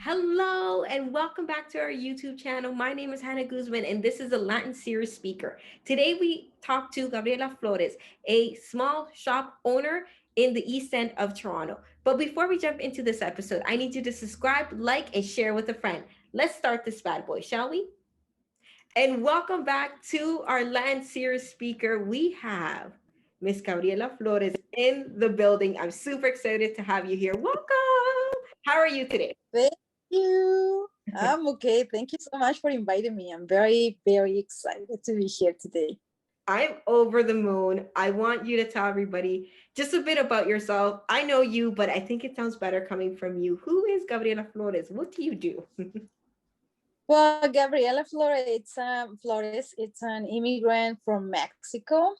Hello and welcome back to our YouTube channel. My name is Hanna Guzman and this is a Latin series speaker. Today we talk to Gabriela Flores, a small shop owner in the East End of Toronto. But before we jump into this episode, I need you to subscribe, like, and share with a friend. Let's start this bad boy, shall we? And welcome back to our Latin series speaker. We have Miss Gabriela Flores in the building. I'm super excited to have you here. Welcome. How are you today? Thank you. I'm okay. Thank you so much for inviting me. I'm very, very excited to be here today. I'm over the moon. I want you to tell everybody just a bit about yourself. I know you, but I think it sounds better coming from you. Who is Gabriela Flores? What do you do? Well, Gabriela Flores, it's an immigrant from Mexico.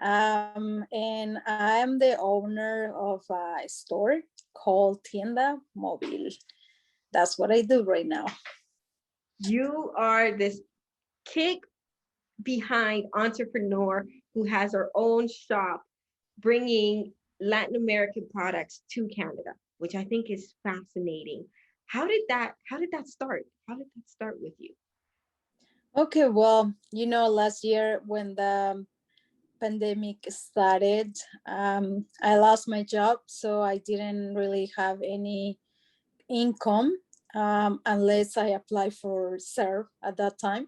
And I'm the owner of a store called Tienda Móvil. That's what I do right now. You are this kick behind entrepreneur who has her own shop bringing Latin American products to Canada, which I think is fascinating. How did that start? How did that start with you? Okay, well, last year when the pandemic started, I lost my job, so I didn't really have any income unless I applied for SERV at that time.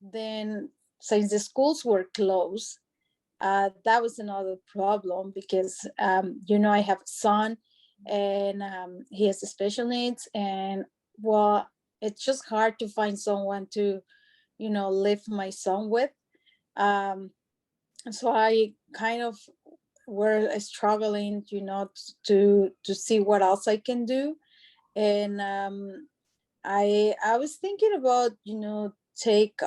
Then, since the schools were closed, that was another problem because, I have a son and he has special needs. And, well, it's just hard to find someone to, live my son with. Um, so I kind of were struggling, to see what else I can do. And I was thinking about, take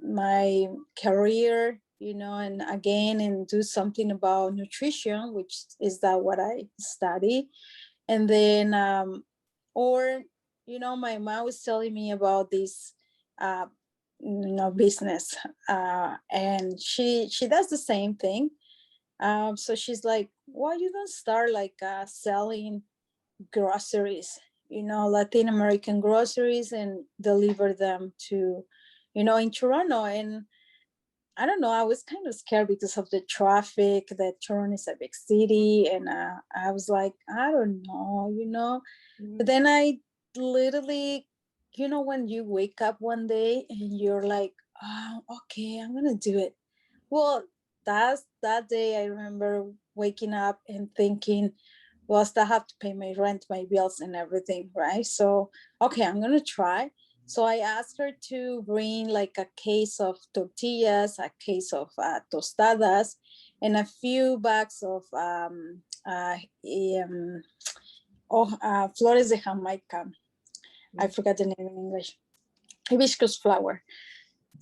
my career, and do something about nutrition, which is that what I study. And then or my mom was telling me about this uh, business, and she does the same thing. So she's like, why you don't start like selling groceries, Latin American groceries, and deliver them to, in Toronto. And I don't know, I was kind of scared because of the traffic, that Toronto is a big city. And I was like, I don't know. But then I literally, when you wake up one day and you're like, oh, okay, I'm going to do it. Well, that's that day I remember waking up and thinking, well, I still have to pay my rent, my bills, and everything, right? So, okay, I'm gonna try. So I asked her to bring like a case of tortillas, a case of tostadas, and a few bags of um, flores de Jamaica. I forgot the name in English. Hibiscus flower.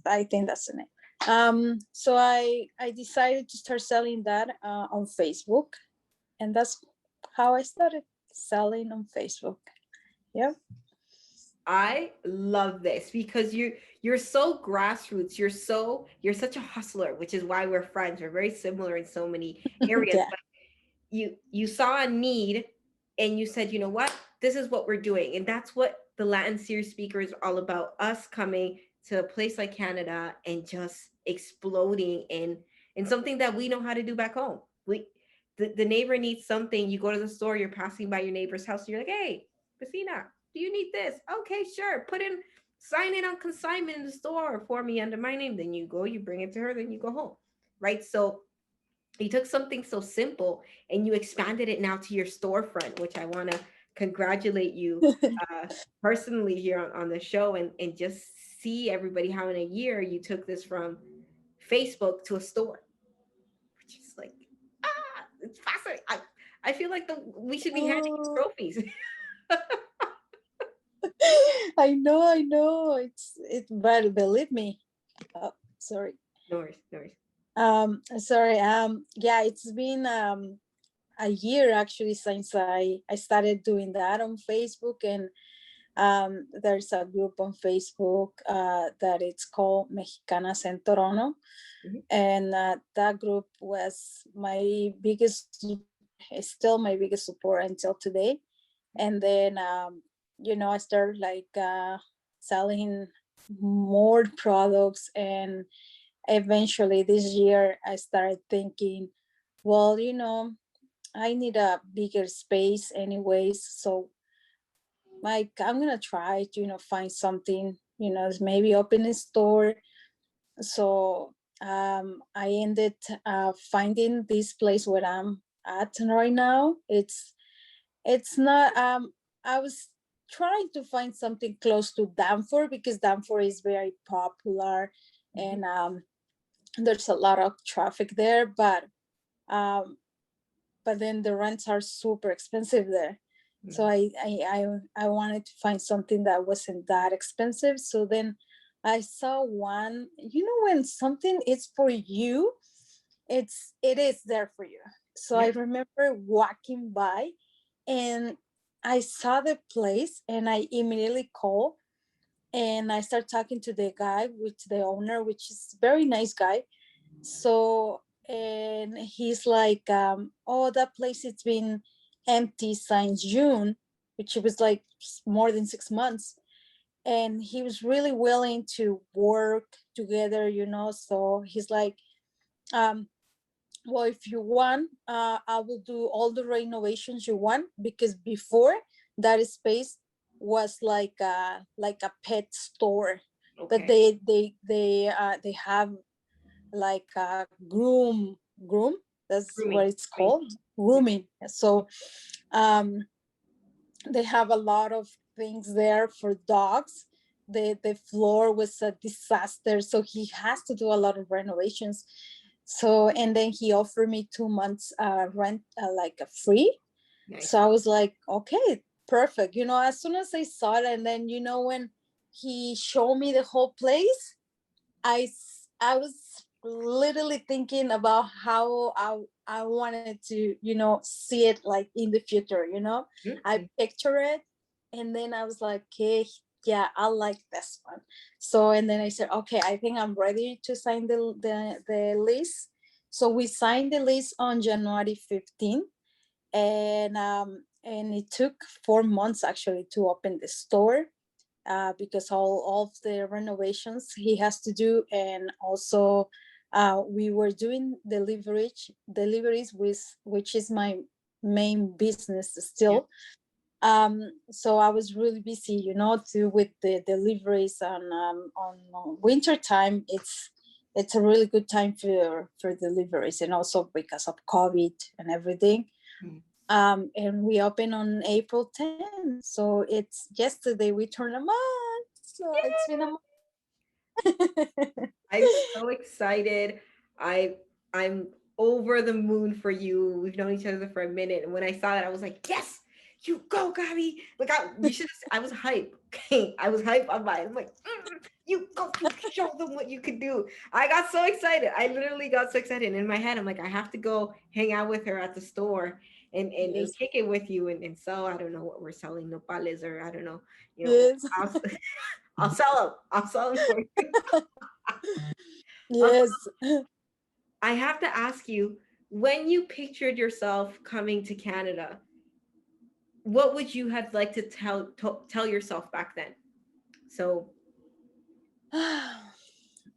I think that's the name. So I decided to start selling that on Facebook, and that's how I started selling on Facebook. Yeah. I love this because you're so grassroots. You're such a hustler, which is why we're friends. We're very similar in so many areas. Yeah. But you saw a need and you said, you know what, this is what we're doing. And that's what the Latin series speaker is all about, us coming to a place like Canada and just exploding in something that we know how to do back home. The neighbor needs something, you go to the store, you're passing by your neighbor's house, and you're like, hey, vecina, do you need this? Okay, sure, sign in on consignment in the store for me under my name. Then you go, you bring it to her, then you go home, right? So you took something so simple and you expanded it now to your storefront, which I want to congratulate you uh, personally here on the show, and just see everybody how in a year you took this from Facebook to a store, which is like, it's fascinating. I feel like we should be handing you Oh, trophies. I know. But believe me. Oh, sorry. No worries, no worries. Sorry. Yeah, it's been a year actually since I started doing that on Facebook. And There's a group on Facebook that it's called Mexicanas en Toronto. Mhm. And that group was my biggest, is still my biggest support until today. And then, I started like selling more products. And eventually this year, I started thinking, well, I need a bigger space anyways. So like I'm gonna try to find something, maybe open a store. So I ended finding this place where I'm at right now. It's not I was trying to find something close to Danforth because Danforth is very popular. Mhm. And there's a lot of traffic there, um but then the rents are super expensive there. So Mhm. I wanted to find something that wasn't that expensive. So then I saw one, when something is for you, it is there for you. So I Yeah. remember walking by and I saw the place and I immediately called and I started talking to the guy, with the owner, which is a very nice guy. So, and he's like, oh, that place it's been empty since June, which was like more than 6 months. And he was really willing to work together, So he's like, um, well, if you want, I will do all the renovations you want, because before that space was like a pet store, but Okay. they have like groom, that's what Grooming. it's Grooming. called, Yeah. grooming. So um they have a lot of things there for dogs. The floor was a disaster, so he has to do a lot of renovations. So and then he offered me 2 months rent, like a free. So Nice. I was like, okay, perfect. As soon as I saw it, and then when he showed me the whole place, I was literally thinking about how I wanted to see it like in the future. I Mhm. picture it, and then I was like, okay, yeah, I like this one. So and then I said, okay, I think I'm ready to sign the lease. So we signed the lease on January 15th, and it took 4 months actually to open the store, because all of the renovations he has to do. And also we were doing deliveries, which is my main business Yeah. still. So I was really busy, too, with the deliveries. On winter time, it's a really good time for deliveries, and also because of COVID and everything. Mhm. And we open on April 10th. So it's yesterday we turned a month. So it's been a month. I'm so excited. I I'm over the moon for you. We've known each other for a minute, and when I saw that, I was like, "Yes, you go, Gabby!" Like you should. I was hype. Okay, I was hype on mine. I'm like, "You go, you show them what you can do." I got so excited. I literally got so excited. In my head, I'm like, I have to go hang out with her at the store and Yes, kick it with you and sell. I don't know what we're selling, nopales or I don't know. yes, I'll I'll sell them. I'll sell them for you. yes. I have to ask you, when you pictured yourself coming to Canada, what would you have liked to tell yourself back then? So,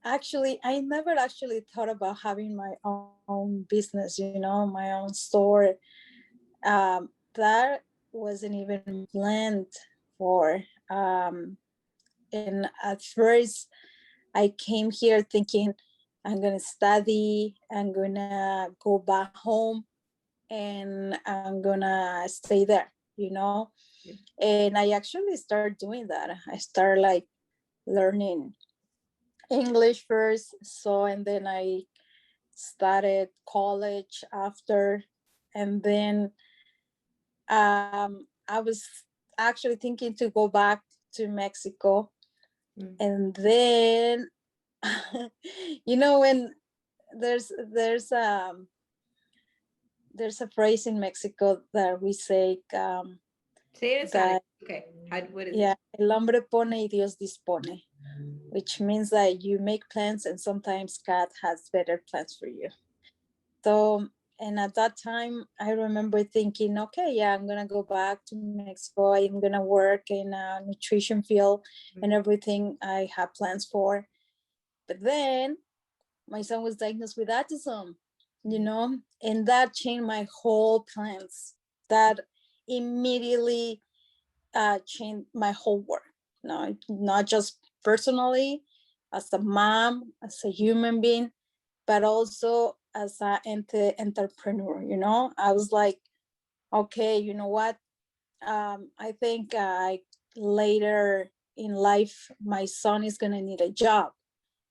Actually, I never actually thought about having my own business, my own store. That wasn't even planned for. And at first, I came here thinking I'm gonna study, I'm gonna go back home, and I'm gonna stay there, And I actually started doing that. I started like learning English first, so and then I started college after, and then I was actually thinking to go back to Mexico, mm, and then when there's there's um there's a phrase in Mexico that we say, say it in that Spanish. Okay. How, what is it? Yeah, el hombre pone y Dios dispone, which means that you make plans and sometimes God has better plans for you. So, and at that time, I remember thinking, okay, yeah, I'm gonna go back to Mexico. I'm gonna work in a nutrition field and Mhm. everything I have plans for. But then my son was diagnosed with autism, and that changed my whole plans. That immediately changed my whole world. No, not just personally, as a mom, as a human being, but also as an entrepreneur. I was like, okay, you know what? I think later in life, my son is gonna need a job,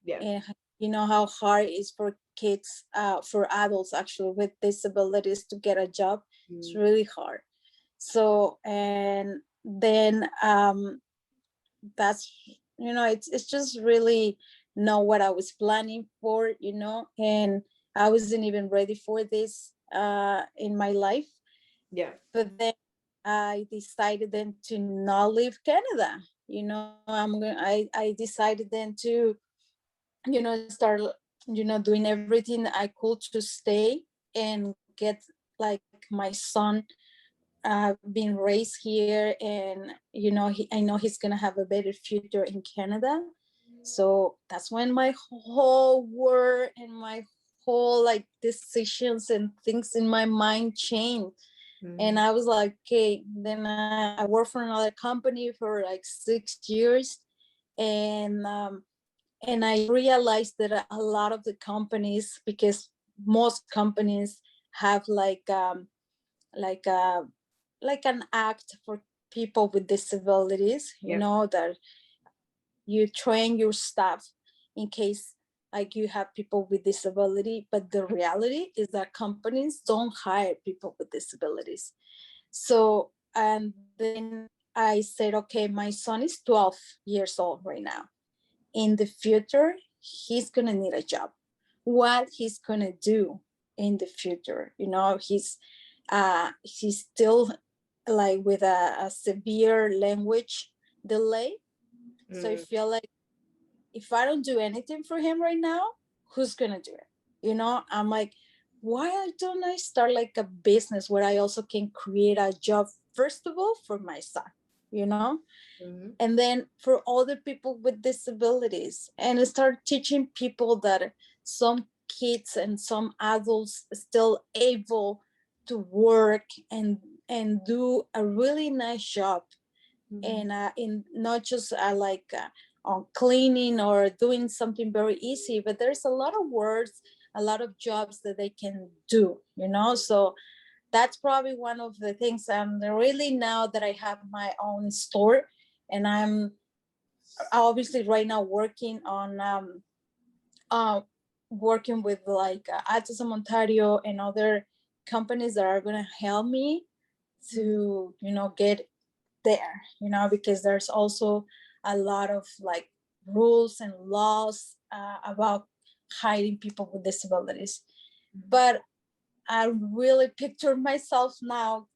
Yeah. and you know how hard it is for kids, for adults actually with disabilities to get a job. It's Mm. really hard. So, and then that's, it's just really not what I was planning for, and I wasn't even ready for this in my life. Yeah. But then I decided then to not leave Canada. I decided then to, start, doing everything I could to stay and get like my son being raised here, and I know he's gonna have a better future in Canada. So that's when my whole world and my whole like decisions and things in my mind changed. And Mhm. I was like, okay, then I worked for another company for like 6 years. And um, and I realized that a lot of the companies, because most companies have like a like an act for people with disabilities, Yeah. that you train your staff in case like you have people with disability. But the reality is that companies don't hire people with disabilities. So, and then I said, okay, my son is 12 years old right now. In the future, he's gonna need a job. What he's gonna do in the future, he's still like with a severe language delay. So I Mm. feel like if I don't do anything for him right now, who's gonna do it? I'm like, why don't I start like a business where I also can create a job, first of all, for my son, you know? Mhm. And then for other people with disabilities, and start teaching people that some kids and some adults still able to work and do a really nice job, Mhm. and in not just on cleaning or doing something very easy, but there's a lot of words, a lot of jobs that they can do, so that's probably one of the things. Really, now that I have my own store, and I'm obviously right now working on uh, working with like Autism Ontario and other companies that are going to help me Mhm. to get there, because there's also a lot of like rules and laws about hiding people with disabilities. But I really picture myself now,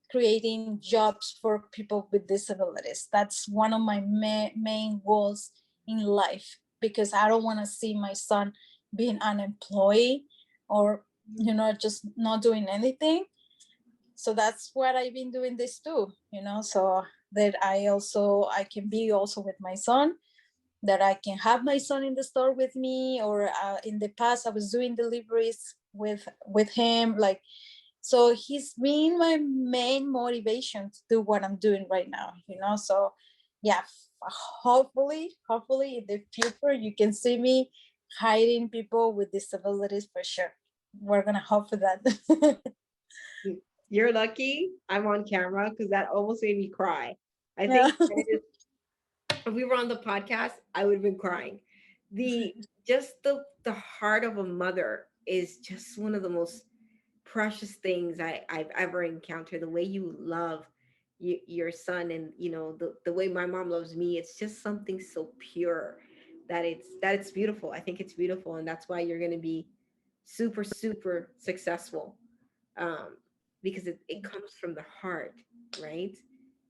creating jobs for people with disabilities. That's one of my main goals in life, because I don't want to see my son being unemployed, or just not doing anything. So that's what I've been doing this too, so that I can be also with my son, that I can have my son in the store with me, or in the past I was doing deliveries with him, like, so he's been my main motivation to do what I'm doing right now, so yeah, hopefully in the future you can see me hiding people with disabilities for sure. We're gonna hope for that. You're lucky I'm on camera because that almost made me cry. I Yeah. think if we were on the podcast, I would have been crying. The just the heart of a mother is just one of the most precious things I've ever encountered. The way you love your son, and the way my mom loves me, it's just something so pure that it's beautiful. I think it's beautiful, and that's why you're gonna be super, super successful, um, because it comes from the heart. right?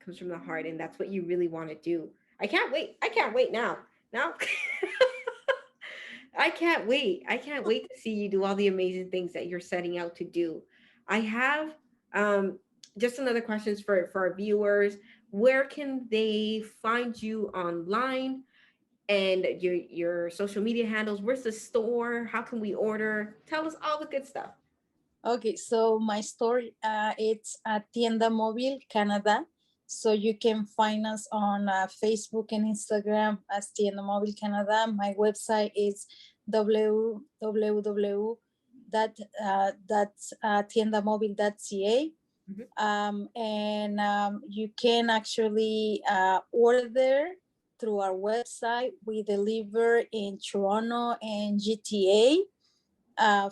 Comes from the heart, and that's what you really want to do. I can't wait. I can't wait now. Now I can't wait. I can't wait to see you do all the amazing things that you're setting out to do. I have um just another questions for our viewers. Where can they find you online and your social media handles? Where's the store? How can we order? Tell us all the good stuff. Okay, so my store, it's Tienda Móvil Canada. So you can find us on Facebook and Instagram as Tienda Móvil Canada. My website is www tiendamobile.ca. Mhm. And you can actually order through our website. We deliver in Toronto and GTA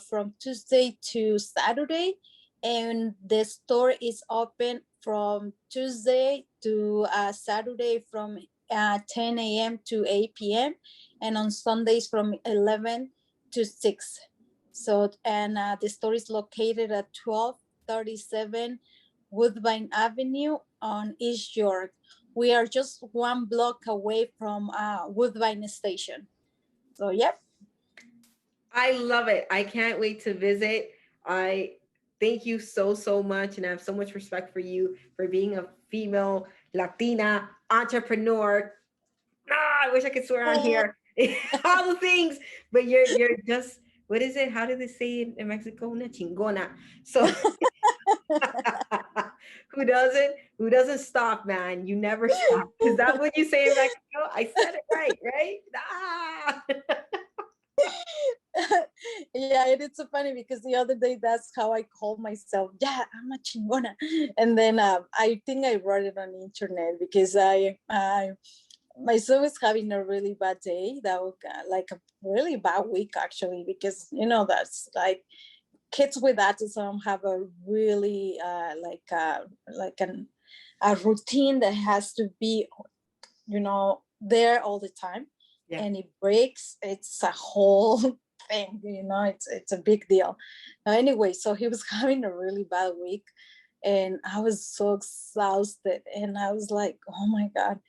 from Tuesday to Saturday, and the store is open from Tuesday to Saturday from 10 a.m. to 8 p.m. and on Sundays from 11 to 6. So, and the store is located at 1237 Woodbine Avenue on East York. We are just one block away from Woodbine Station. So, yep. I love it. I can't wait to visit. I thank you so much, and I have so much respect for you for being a female Latina entrepreneur. I wish I could swear on here all the things, but you're just, what is it? How do they say it in Mexico? Una chingona. So who doesn't stop, man? You never stop. Is that what you say in Mexico? I said it right, right? Ah. Yeah, and it's so funny because the other day that's how I called myself. Yeah, I'm a chingona. And then I think I wrote it on the internet because I my son was having a really bad day. That was like a really bad week actually, because that's like kids with autism have a really a routine that has to be there all the time, Yeah. and it breaks, it's a whole thing. It's a big deal. Anyway, so he was having a really bad week, and I was so exhausted, and I was like, oh my god.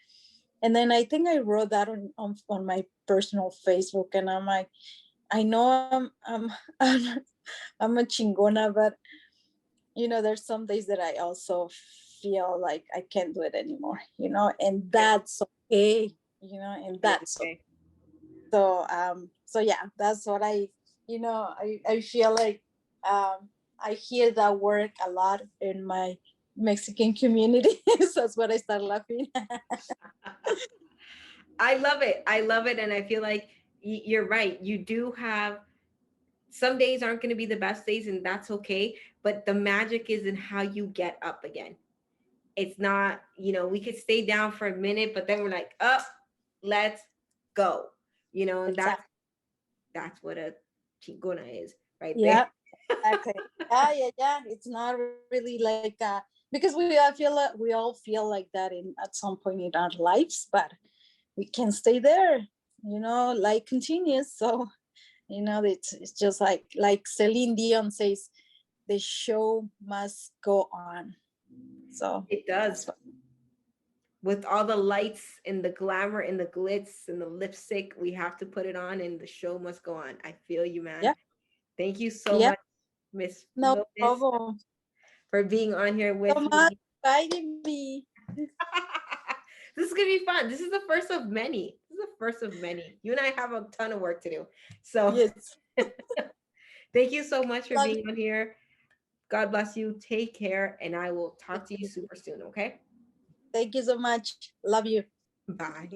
And then I think I wrote that on my personal Facebook, and I'm like, I know I'm I'm a chingona, but there's some days that I also feel like I can't do it anymore, and Yeah. that's okay, and It is that's okay. okay. So yeah, that's what I feel like. I hear that word a lot in my Mexican community. So that's what I start laughing. I love it. I love it. And I feel like you're right. You do have some days aren't going to be the best days, and that's okay. But the magic is in how you get up again. It's not, we could stay down for a minute, but then we're like, up, let's go. And that's Exactly. that's what a chingona is right there. Yeah, exactly. Yeah. It's not really like because we all feel like that in at some point in our lives, but we can stay there. Life continues. So it's just like Celine Dion says, the show must go on. So It that's does. what. With all the lights and the glamour and the glitz and the lipstick, we have to put it on, and the show must go on. I feel you, man. Yeah, Thank you so yeah, much, Miss no Flores, problem. for being on here So with much me. inviting me. This is gonna be fun. This is the first of many. This is the first of many. You and I have a ton of work to do. So Yes, thank you so much for love being on here. God bless you. Take care, and I will talk to you you. super soon. Okay. Thank you so much. Love you. Bye.